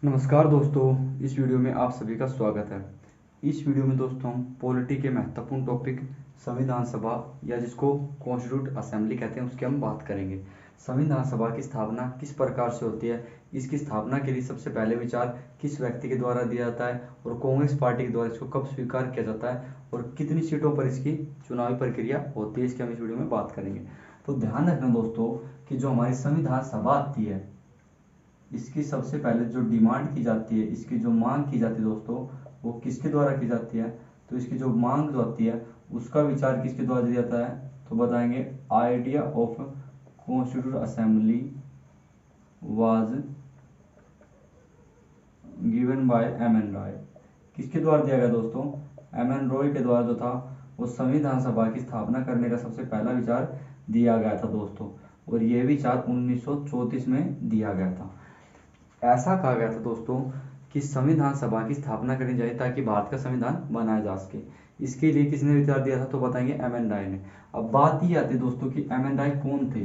नमस्कार दोस्तों, इस वीडियो में आप सभी का स्वागत है। इस वीडियो में दोस्तों हम पॉलिटी के महत्वपूर्ण टॉपिक संविधान सभा या जिसको कॉन्स्टिट्यूट असेंबली कहते हैं उसकी हम बात करेंगे। संविधान सभा की स्थापना किस प्रकार से होती है, इसकी स्थापना के लिए सबसे पहले विचार किस व्यक्ति के द्वारा दिया जाता है और कांग्रेस पार्टी के द्वारा इसको कब स्वीकार किया जाता है और कितनी सीटों पर इसकी चुनावी प्रक्रिया होती है, इसकी हम इस वीडियो में बात करेंगे। तो ध्यान रखना दोस्तों कि जो हमारी संविधान सभा आती है इसकी सबसे पहले जो डिमांड की जाती है, इसकी जो मांग की जाती है दोस्तों, वो किसके द्वारा की जाती है। तो इसकी जो मांग जो होती है उसका विचार किसके द्वारा दिया जाता है, तो बताएंगे idea of constitute assembly was given by M N Roy. किसके द्वारा दिया गया दोस्तों, एम एन रॉय के द्वारा जो था वो संविधान सभा की स्थापना करने का सबसे पहला विचार दिया गया था दोस्तों, और यह विचार 1934 में दिया गया था। ऐसा कहा गया था दोस्तों कि संविधान सभा की स्थापना करनी चाहिए ताकि भारत का संविधान बनाया जा सके। इसके लिए किसने विचार दिया था, तो बताएंगे एम एन राय ने। अब बात ये आती है दोस्तों कि एम एन राय कौन थे।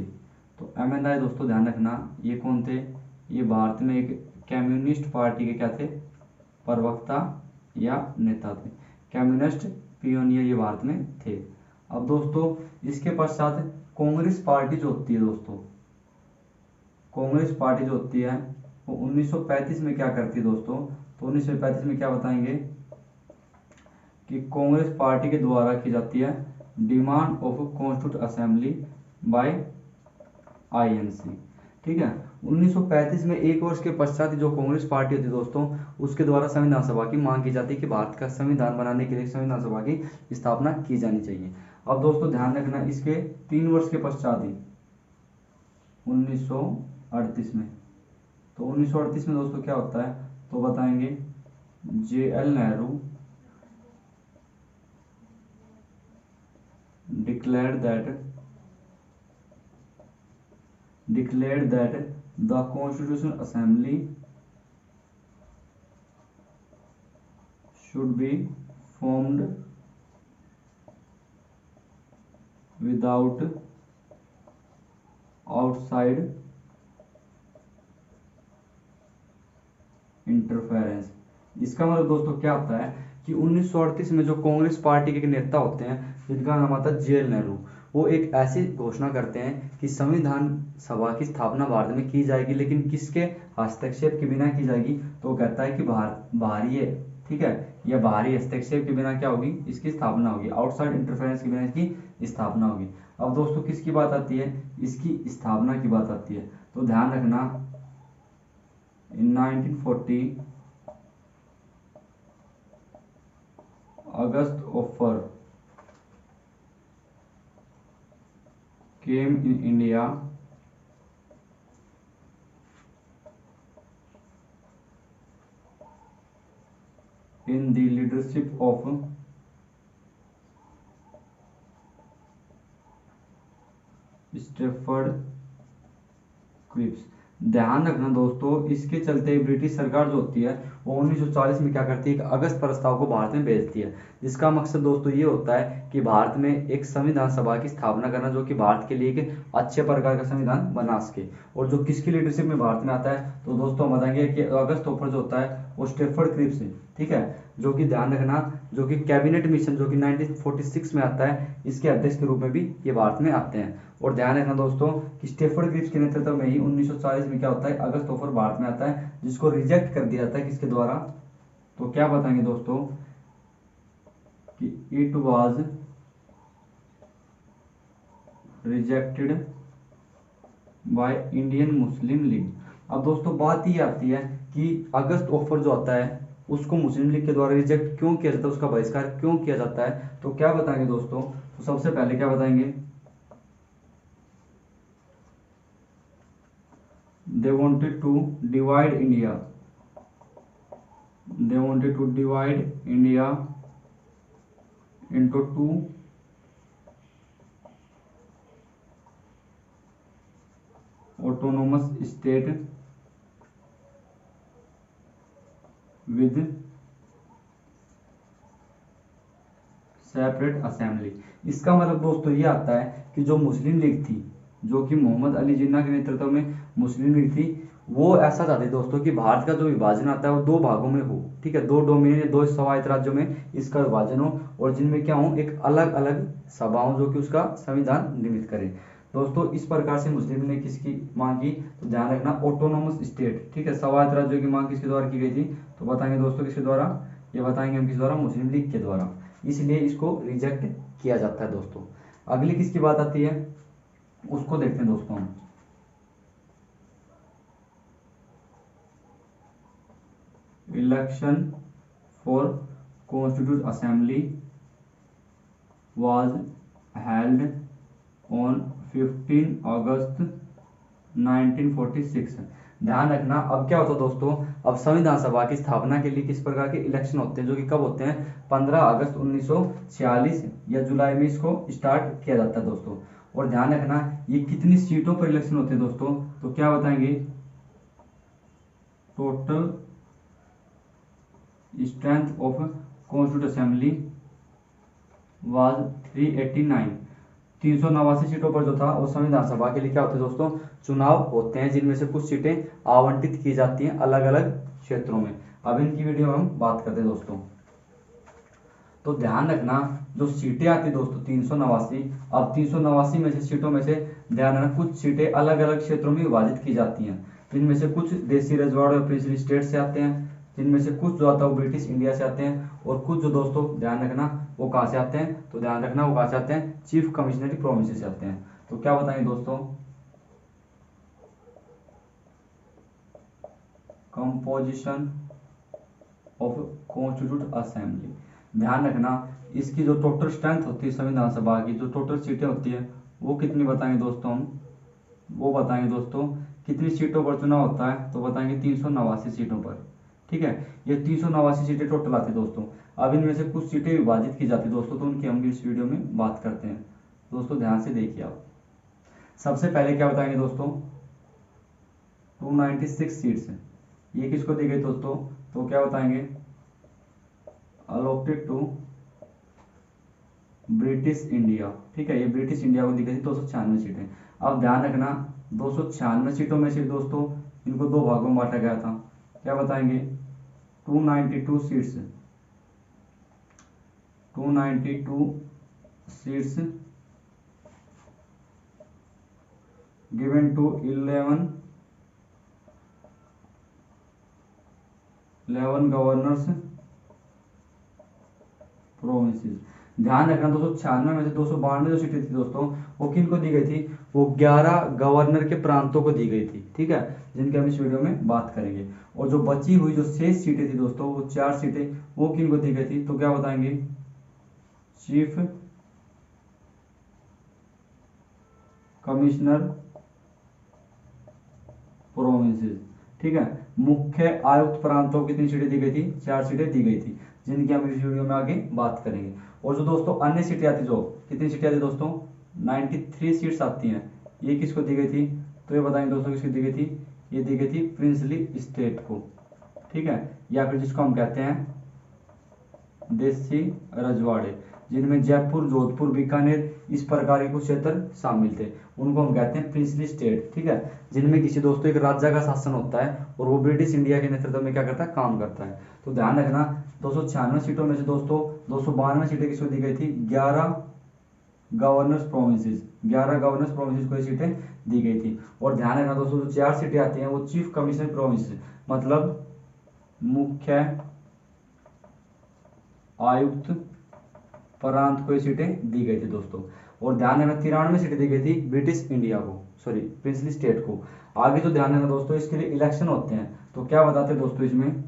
तो एम एन राय दोस्तों ध्यान रखना, ये कौन थे, ये भारत में एक कम्युनिस्ट पार्टी के क्या थे, प्रवक्ता या नेता थे। कम्युनिस्ट पियोनियर ये भारत में थे। अब दोस्तों इसके पश्चात कांग्रेस पार्टी जो होती है दोस्तों, कांग्रेस पार्टी जो होती है वो 1935 में क्या करती है दोस्तों, तो 1935 में क्या बताएंगे कि कांग्रेस पार्टी के द्वारा की जाती है demand of constitute assembly bye INC. ठीक है, 1935 में एक वर्ष के पश्चात जो कांग्रेस पार्टी होती है दोस्तों उसके द्वारा संविधान सभा की मांग की जाती है कि भारत का संविधान बनाने के लिए संविधान सभा की स्थापना की जानी चाहिए। अब दोस्तों ध्यान रखना, इसके 3 वर्ष के पश्चात ही 1938 में, तो 1938 में दोस्तों क्या होता है, तो बताएंगे JL Nehru declared that the Constitutional Assembly should be formed without outside interference. इसका मतलब दोस्तों क्या होता है कि 1938 में जो कांग्रेस पार्टी के नेता होते हैं जिनका नाम आता है JL नेहरू, वो एक ऐसी घोषणा करते हैं कि संविधान सभा की स्थापना भारत में की जाएगी, लेकिन किसके हस्तक्षेप के बिना की जाएगी, तो कहता है कि बाहरी, ठीक है, या बाहरी हस्तक्षेप के बिना क्या होगी, इसकी स्थापना होगी, आउटसाइड इंटरफेरेंस के बिना इसकी स्थापना होगी। अब दोस्तों किसकी बात आती है, इसकी स्थापना की बात आती है। तो ध्यान रखना, in 1940 August offer came in India in the leadership of Stafford Cripps. ध्यान रखना दोस्तों, इसके चलते ब्रिटिश सरकार जो होती है वो 1940 में क्या करती है, एक अगस्त प्रस्ताव को भारत में भेजती है, जिसका मकसद दोस्तों ये होता है कि भारत में एक संविधान सभा की स्थापना करना जो कि भारत के लिए एक अच्छे प्रकार का संविधान बना सके। और जो किसकी लीडरशिप में भारत में आता है, तो दोस्तों हम बताएंगे कि अगस्त ऑफर जो होता है वो स्टेफर्ड क्रिप्स है, ठीक है, जो कि ध्यान रखना जो कि कैबिनेट मिशन जो कि 1946 में आता है, इसके अध्यक्ष के रूप में भी ये भारत में आते हैं। और ध्यान रखना दोस्तों कि स्टेफर्ड क्रिप्स के नेतृत्व में ही 1940 में क्या होता है, अगस्त ऑफर भारत में आता है, जिसको रिजेक्ट कर दिया जाता है किसके द्वारा, तो क्या बताएंगे दोस्तों कि it was rejected by Indian Muslim league. अब दोस्तों बात ये आती है कि अगस्त ऑफर जो आता है उसको मुस्लिम लीग के द्वारा रिजेक्ट क्यों किया जाता है, उसका बहिष्कार क्यों किया जाता है, तो क्या बताएंगे दोस्तों, तो सबसे पहले क्या बताएंगे, they wanted to divide India into two autonomous state with separate assembly. इसका मतलब दोस्तों ये आता है कि जो मुस्लिम लीग थी, जो कि मोहम्मद अली जिन्ना के नेतृत्व में मुस्लिम लीग थी, वो ऐसा चाहते थे दोस्तों कि भारत का जो विभाजन आता है वो दो भागों में हो, ठीक है, दो डोमिनियन या दो स्वायत्त राज्यों में इसका विभाजन हो, और जिनमें क्या हो, एक अलग अलग सभाओं जो कि उसका संविधान निर्मित करे। दोस्तों इस प्रकार से मुस्लिम ने किसकी मांग की, तो ध्यान रखना ऑटोनोमस स्टेट, ठीक है, स्वायत्त राज्यों की मांग किसके द्वारा की गई थी, तो बताएंगे दोस्तों किसके द्वारा, ये बताएंगे हम किस द्वारा, मुस्लिम लीग के द्वारा, इसलिए इसको रिजेक्ट किया जाता है दोस्तों। अगली किसकी बात आती है, उसको देखते हैं दोस्तों हम। Election for constitute assembly was held on 15 अगस्त 1946। ध्यान रखना अब क्या होता है दोस्तों, अब संविधान सभा की स्थापना के लिए किस प्रकार के इलेक्शन होते हैं, जो कि कब होते हैं, 15 अगस्त 1946 या जुलाई में इसको स्टार्ट किया जाता है दोस्तों। और ध्यान रखना ये कितनी सीटों पर इलेक्शन होते हैं दोस्तों, तो क्या बताएंगे, total strength of constitute assembly was 389। 389 सीटों पर जो था वो संविधान सभा के लिए क्या होते हैं दोस्तों, चुनाव होते हैं, जिनमें से कुछ सीटें आवंटित की जाती हैं अलग अलग क्षेत्रों में। अब इनकी वीडियो में हम बात करते हैं दोस्तों। तो ध्यान रखना जो सीटें आती दोस्तों 389, अब 389 में से सीटों में से ध्यान रखना कुछ सीटें अलग अलग क्षेत्रों में विभाजित की जाती हैं, जिनमें से कुछ देसी रजवाड़े और प्रिंसली स्टेट से आते हैं, जिनमें से कुछ जो आता है वो ब्रिटिश इंडिया से आते हैं, और कुछ जो दोस्तों ध्यान रखना वो कहाँ से आते हैं, तो ध्यान रखना वो कहाँ से आते हैं, चीफ कमिश्नरी प्रोविंस से आते हैं। तो क्या बताएंगे दोस्तों, कंपोजिशन ऑफ कॉन्स्टिट्यूट असेंबली। ध्यान रखना इसकी जो टोटल स्ट्रेंथ होती है संविधान सभा की, जो टोटल सीटें होती है वो कितनी बताएंगे दोस्तों हम, वो बताएंगे दोस्तों कितनी सीटों पर चुनाव होता है, तो बताएंगे 389 सीटों पर, ठीक है, ये 389 सीटें टोटल आती है दोस्तों। अब इनमें से कुछ सीटें विभाजित की जाती है दोस्तों, तो उनकी हम इस वीडियो में बात करते हैं। दोस्तों ध्यान से देखिए आप, सबसे पहले क्या बताएंगे दोस्तों, 296 सीट्स, ये किसको दी गई दोस्तों, तो क्या बताएंगे, अलॉटेड टू ब्रिटिश इंडिया, ठीक है, ये ब्रिटिश इंडिया को दी गई थी 296 सीटें। अब ध्यान रखना 296 सीटों में से दोस्तों इनको दो भागों में बांटा गया था, क्या बताएंगे, 292 seats, 292 seats given to 11 governors provinces. ध्यान रखना 296 में से 292 जो सीटें थी दोस्तों वो किन को दी गई थी, वो 11 गवर्नर के प्रांतों को दी गई थी, ठीक है, जिनके हम इस वीडियो में बात करेंगे। और जो बची हुई जो शेष सीटें थी दोस्तों वो 4 सीटें वो किन को दी गई थी, तो क्या बताएंगे, चीफ कमिश्नर प्रोविंसेस, ठीक है, मुख्य आयुक्त प्रांतों को कितनी सीटें दी गई थी, 4 सीटें दी गई थी, जिनकी हम इस वीडियो में आगे बात करेंगे। और जो दोस्तों अन्य सीटें आती, जो कितनी सीटें आती दोस्तों, 93 सीट्स आती हैं, ये किसको दी गई थी, तो ये बताएंगे दोस्तों किसको दी गई थी, ये दी गई थी प्रिंसली स्टेट को, ठीक है, या फिर जिसको हम कहते हैं देसी रजवाड़े, जिनमें जयपुर, जोधपुर, बीकानेर इस प्रकार के कुछ क्षेत्र शामिल थे, उनको हम कहते हैं प्रिंसली स्टेट, ठीक है, जिनमें किसी दोस्तों एक राज्य का शासन होता है और वो ब्रिटिश इंडिया के नेतृत्व में क्या करता है, काम करता है। तो ध्यान रखना 296 सीटों में से दोस्तों 292 सीटें किसको दी गई थी, 11 गवर्नर्स प्रोविंसेस, 11 गवर्नर्स प्रोविंसेस को ये सीटें दी गई थी। और ध्यान रखना दोस्तों जो 4 सीटें आती हैं वो चीफ कमिश्नर प्रोविंस, मतलब मुख्य आयुक्त प्रांत को ये सीटें दी गई थी दोस्तों। और ध्यान रखना 93 सीटें दी गई थी ब्रिटिश इंडिया को, सॉरी प्रिंसली स्टेट को। आगे तो ध्यान रखना दोस्तों इसके लिए इलेक्शन होते हैं, तो क्या बताते हैं दोस्तों इसमें,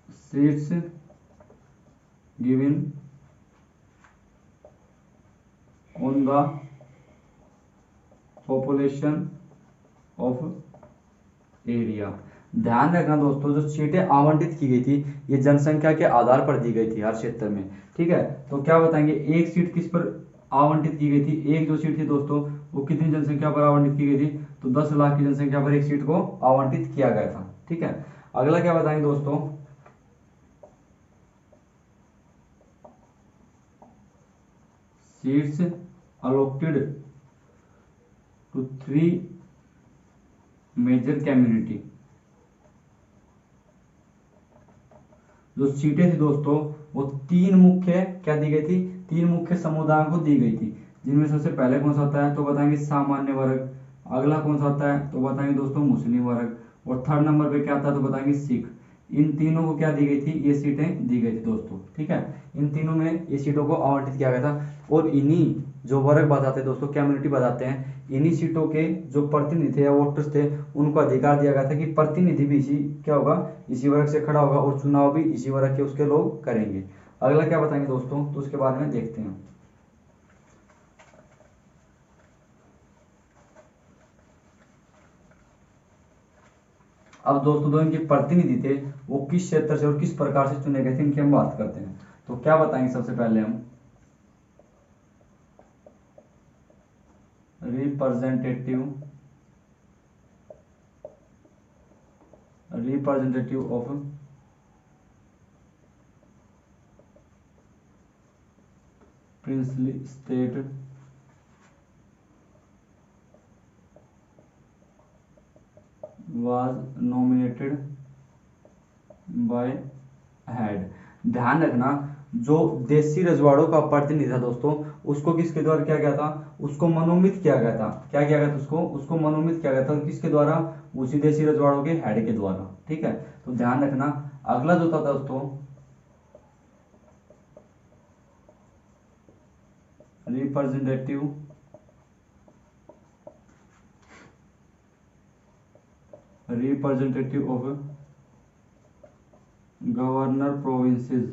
seats given on the population of area. ध्यान रखना दोस्तों जो सीटें आवंटित की गई थी ये जनसंख्या के आधार पर दी गई थी हर क्षेत्र में, ठीक है, तो क्या बताएंगे एक सीट किस पर आवंटित की गई थी, एक जो सीट थी दोस्तों वो कितनी जनसंख्या पर आवंटित की गई थी, तो 10 लाख की जनसंख्या पर एक सीट को आवंटित किया गया था, ठीक है। अगला क्या बताएंगे दोस्तों, seats allocated to 3 major community. जो सीटें थी दोस्तों वो तीन मुख्य क्या दी गई थी, तीन मुख्य समुदायों को दी गई थी, जिनमें सबसे पहले कौन सा होता है तो बताएंगे सामान्य वर्ग, अगला कौन सा होता है तो बताएंगे दोस्तों मुस्लिम वर्ग, और थर्ड नंबर पे क्या आता है तो बताएंगे सिख। इन तीनों को क्या दी गई थी, ये सीटें दी गई थी दोस्तों। ठीक है, इन तीनों में ये सीटों को आवंटित किया गया था, और इन्हीं जो वर्ग बताते हैं दोस्तों, कम्युनिटी बताते हैं, इन्हीं सीटों के जो प्रतिनिधि थे या वोटर्स थे उनको अधिकार दिया गया था कि प्रतिनिधि भी इसी क्या होगा, इसी वर्ग से खड़ा होगा, और चुनाव भी इसी वर्ग के उसके लोग करेंगे। अगला क्या बताएंगे दोस्तों, तो उसके बारे में देखते हैं। अब दोस्तों जो इनके प्रतिनिधि थे वो किस क्षेत्र से और किस प्रकार से चुने गए थे, इनकी हम बात करते हैं। तो क्या बताएंगे सबसे पहले हम, representative of princely state was nominated by head। ध्यान रखना, जो देशी रजवाड़ों का प्रतिनिधि था दोस्तों उसको किसके द्वारा किया गया था, उसको मनोमित किया गया था। क्या किया गया था, उसको मनोमित किया गया था, किसके द्वारा, उसी देशी रजवाड़ों के हेड के द्वारा। ठीक है, तो ध्यान रखना। अगला जो था दोस्तों representative of governor provinces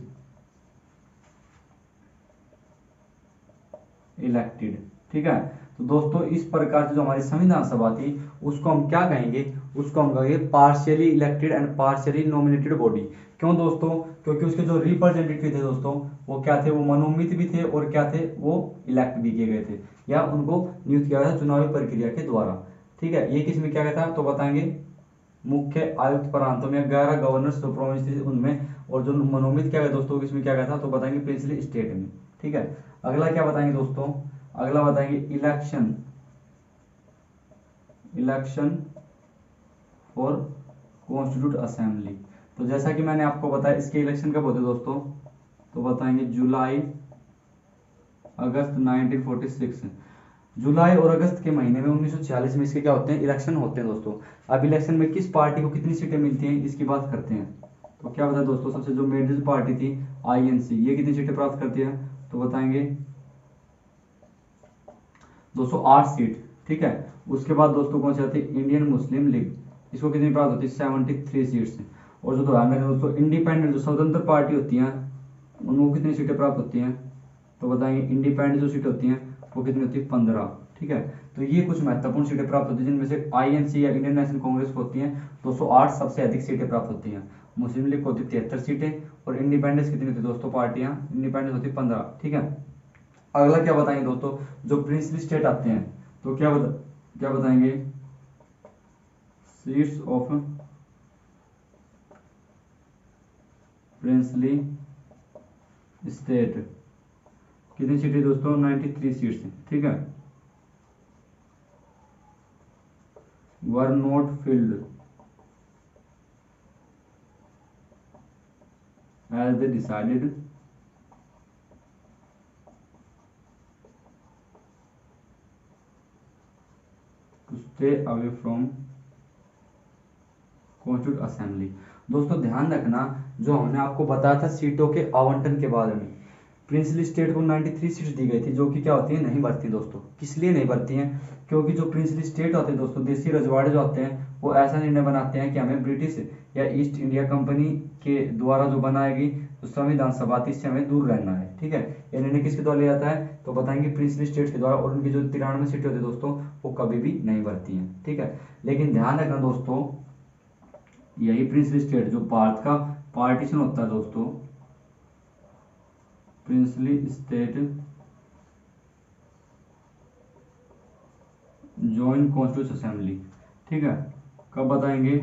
elected. ठीक है, तो दोस्तों इस प्रकार से जो हमारी संविधान सभा थी उसको हम क्या कहेंगे, उसको हम कहेंगे partially elected and partially nominated body. क्यों दोस्तों, क्योंकि उसके जो रिप्रेजेंटेटिव थे दोस्तों वो क्या थे, वो मनोनीत भी थे और क्या थे, वो इलेक्ट भी किए गए थे या उनको नियुक्त किया गया था चुनावी प्रक्रिया के द्वारा। ठीक है, ये किस में किया गया था तो बताएंगे मुख्य आयुक्त प्रांतों में 11 गवर्नर्स जो प्रोविंस थी उनमें, और जो मनोनीत किया गया दोस्तों किसमें किया गया था तो बताएंगे प्रिंसली स्टेट में। ठीक है, अगला क्या बताएंगे दोस्तों, अगला बताएंगे इलेक्शन फॉर कॉन्स्टिट्यूट असेंबली। तो जैसा कि मैंने आपको बताया इसके इलेक्शन कब होते दोस्तों, तो बताएंगे जुलाई अगस्त 1946। जुलाई और अगस्त के महीने में 1946 में इसके क्या होते हैं, इलेक्शन होते हैं दोस्तों। अब इलेक्शन में किस पार्टी को कितनी सीटें मिलती हैं इसकी बात करते हैं। तो क्या बताया दोस्तों, सबसे जो मेजर पार्टी थी आईएनसी, ये कितनी सीटें प्राप्त करती है तो बताएंगे 208 सीट। ठीक है, उसके बाद दोस्तों कौन सी आती है, इंडियन मुस्लिम लीग, इसको कितनी प्राप्त होती है 73 सीट्स। और जो ध्यान रखें दोस्तों इंडिपेंडेंट जो स्वतंत्र पार्टी होती है उनको कितनी सीटें प्राप्त होती हैं तो बताएंगे इंडिपेंडेंट जो सीटें होती हैं वो कितनी होती है 15। ठीक है, तो ये कुछ महत्वपूर्ण सीटें प्राप्त होती है जिनमें से आईएनसी या इंडियन नेशनल कांग्रेस को होती हैं 208 सबसे अधिक सीटें प्राप्त होती हैं, मुस्लिम लीग को होती है 73 सीटें, और इंडिपेंडेंस कितनी होती है दोस्तों, पार्टियां इंडिपेंडेंस होती है 15। ठीक है, अगला क्या बताएंगे दोस्तों, जो प्रिंसली स्टेट आते हैं तो क्या बताएंगे, सीट्स ऑफ प्रिंसली स्टेट कितनी सीटें दोस्तों 93 सीट्स। ठीक है, were not filled as they decided to stay away from constitute assembly. दोस्तों ध्यान रखना, जो हमने आपको बताया था सीटों के आवंटन के बारे में, प्रिंसली स्टेट को 93 सीट्स दी गई थी जो कि क्या होती है नहीं भरती दोस्तों। किस लिए नहीं भरती हैं, क्योंकि जो प्रिंसली स्टेट होते हैं दोस्तों, देशी रजवाड़े जो होते हैं वो ऐसा निर्णय बनाते हैं कि हमें ब्रिटिश या ईस्ट इंडिया कंपनी के द्वारा जो बनाएगी तो संविधान सभा थी इससे हमें दूर रहना है। ठीक है, ये निर्णय किसके द्वारा लिया जाता है तो बताएंगे प्रिंसली स्टेट के द्वारा, और उनकी जो 93 सीटें होती है दोस्तों वो कभी भी नहीं भरती हैं। ठीक है, लेकिन ध्यान रखना दोस्तों, यही प्रिंसली स्टेट जो भारत का पार्टीशन होता है दोस्तों, princely state joint constitution assembly. ठीक है, कब बताएंगे,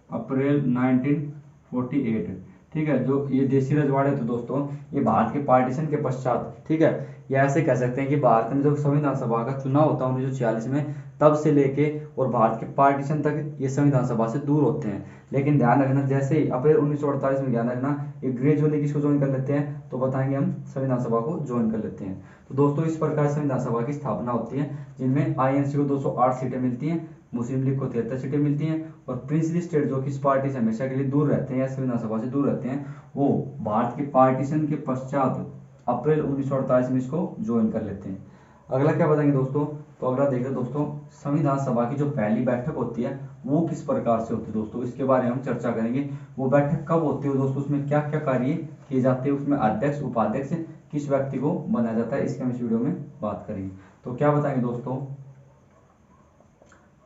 अप्रैल 1948। ठीक है। जो ये देसी रजवाड़े थे दोस्तों, ये भारत के पार्टीशन के पश्चात, ठीक है, या ऐसे कह सकते हैं कि भारत में जो संविधान सभा का चुनाव होता है 1946 में, तब से लेके और भारत के पार्टीशन तक ये संविधान सभा से दूर होते हैं। लेकिन ध्यान रखना, जैसे ही अप्रैल 1948 में ध्यान रखना, ये ग्रेजुअली किसको ज्वाइन कर लेते हैं, तो बताएंगे हम संविधान सभा को ज्वाइन कर लेते हैं। तो दोस्तों इस प्रकार संविधान सभा की स्थापना होती है, जिनमें आईएनसी को 208 सीटें मिलती हैं, मुस्लिम लीग को 73 सीटें मिलती हैं, और प्रिंसली स्टेट जो कि इस पार्टी से हमेशा के लिए दूर रहते हैं या संविधान सभा से दूर रहते हैं, वो भारत के पार्टीशन के पश्चात अप्रैल 1948 में इसको ज्वाइन कर लेते हैं। अगला क्या बताएंगे दोस्तों, तो अगला देखते हैं दोस्तों, संविधान सभा की जो पहली बैठक होती है वो किस प्रकार से होती है दोस्तों, इसके बारे में हम चर्चा करेंगे। वो बैठक कब होती है दोस्तों, उसमें क्या क्या कार्य किए जाते हैं, उसमें अध्यक्ष उपाध्यक्ष किस व्यक्ति को बनाया जाता है, इसके हम इस वीडियो में बात करेंगे। तो क्या बताएंगे दोस्तों,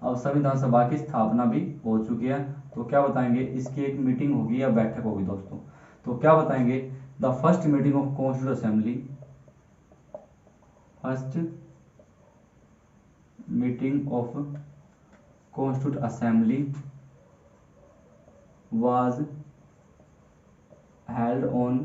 अब संविधान सभा की स्थापना भी हो चुकी है, तो क्या बताएंगे, इसकी एक मीटिंग होगी या बैठक होगी दोस्तों। तो क्या बताएंगे, the first meeting of constituent assembly, first meeting of constituent assembly was held on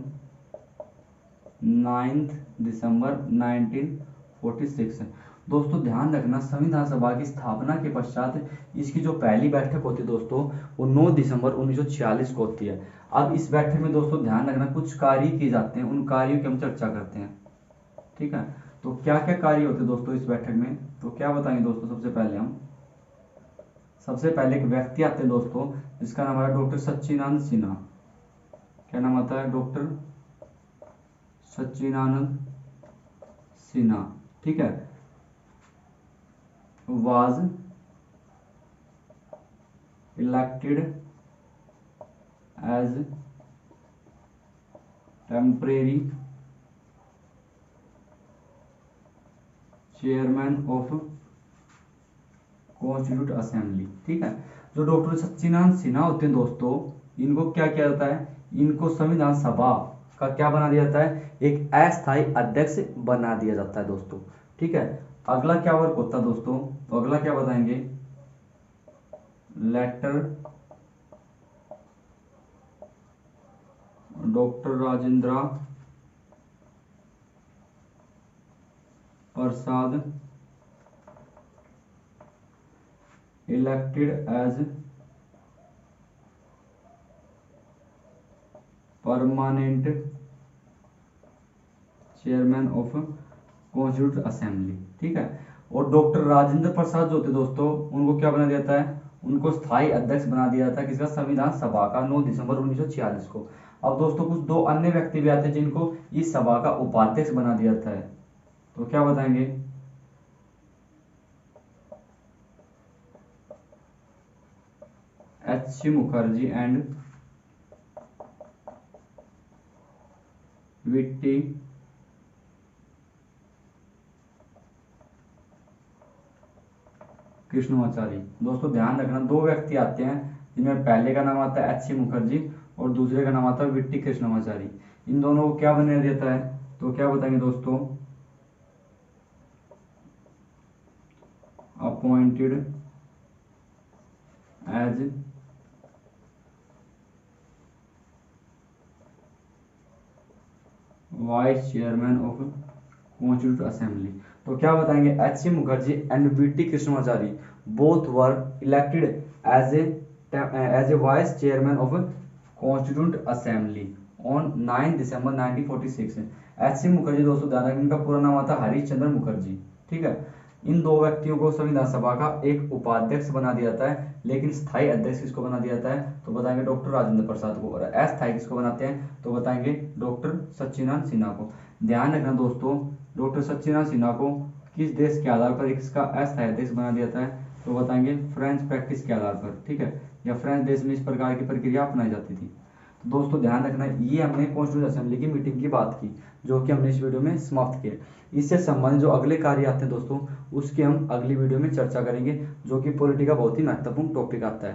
9th दिसंबर 1946। दोस्तों ध्यान रखना, संविधान सभा की स्थापना के पश्चात इसकी जो पहली बैठक होती है दोस्तों, वो 9 दिसंबर 1946 को होती है। अब इस बैठक में दोस्तों ध्यान रखना, कुछ कार्य किए जाते हैं, उन कार्यों की हम चर्चा करते हैं, ठीक है। तो क्या क्या कार्य होते हैं दोस्तों इस बैठक में, तो क्या बताएंगे दोस्तों, सबसे पहले एक व्यक्ति आते हैं दोस्तों, जिसका नाम है डॉक्टर सच्चिदानंद सिन्हा। क्या नाम आता है, डॉक्टर सच्चिदानंद सिन्हा, ठीक है। Was elected as temporary chairman of constituent assembly, ठीक है। जो डॉक्टर सच्चिदानंद सिन्हा होते हैं दोस्तों, इनको क्या किया जाता है, इनको संविधान सभा का क्या बना दिया जाता है, एक अस्थायी अध्यक्ष बना दिया जाता है दोस्तों, ठीक है। अगला क्या वर्क होता है दोस्तों, तो अगला क्या बताएंगे, later doctor Rajendra Prasad elected as permanent chairman of constituent assembly, ठीक है। और डॉक्टर राजेंद्र प्रसाद जो होते दोस्तों, उनको क्या बना दिया जाता है, उनको स्थायी अध्यक्ष बना दिया जाता है, किसका, संविधान सभा का, 9 दिसंबर 1946 को। अब दोस्तों कुछ दो अन्य व्यक्ति भी आते हैं जिनको इस सभा का उपाध्यक्ष बना दिया जाता है, तो क्या बताएंगे, एच मुखर्जी एंड विट्टी कृष्णमाचारी। दोस्तों ध्यान रखना, दो व्यक्ति आते हैं, जिनमें पहले का नाम आता है एच मुखर्जी और दूसरे का नाम आता है विट्टी कृष्णमाचारी। इन दोनों को क्या बना देता है, तो क्या बताएंगे दोस्तों, appointed as vice chairman of constituent assembly. तो क्या बताएंगे, H Mukherjee and V T Krishnamachari both were elected as a vice chairman of constituent assembly on 9 December 1946। H Mukherjee दोस्तों ध्यान रखें, इनका पूरा नाम आता है हरीश मुखर्जी, ठीक है। इन दो व्यक्तियों को संविधान सभा का एक उपाध्यक्ष बना दिया जाता है, लेकिन स्थायी अध्यक्ष किसको बना दिया जाता है, तो बताएंगे डॉक्टर राजेंद्र प्रसाद को, और अस्थायी किसको बनाते हैं, तो बताएंगे डॉक्टर सच्चिदानंद सिन्हा को। ध्यान रखना दोस्तों, डॉक्टर सच्चिदानंद सिन्हा को किस देश के आधार पर इसका अस्थायी अध्यक्ष बना दिया जाता है, तो बताएंगे फ्रेंच प्रैक्टिस के आधार पर, ठीक है, या फ्रेंच देश में इस प्रकार की प्रक्रिया अपनाई जाती थी। तो दोस्तों ध्यान रखना, ये हमने कॉन्स्टिट्यूंट असेंबली की मीटिंग की बात की, जो कि हमने इस वीडियो में समाप्त किया। इससे संबंधित जो अगले कार्य आते हैं दोस्तों, उसकी हम अगली वीडियो में चर्चा करेंगे, जो कि पॉलिटी का बहुत ही महत्वपूर्ण टॉपिक आता है।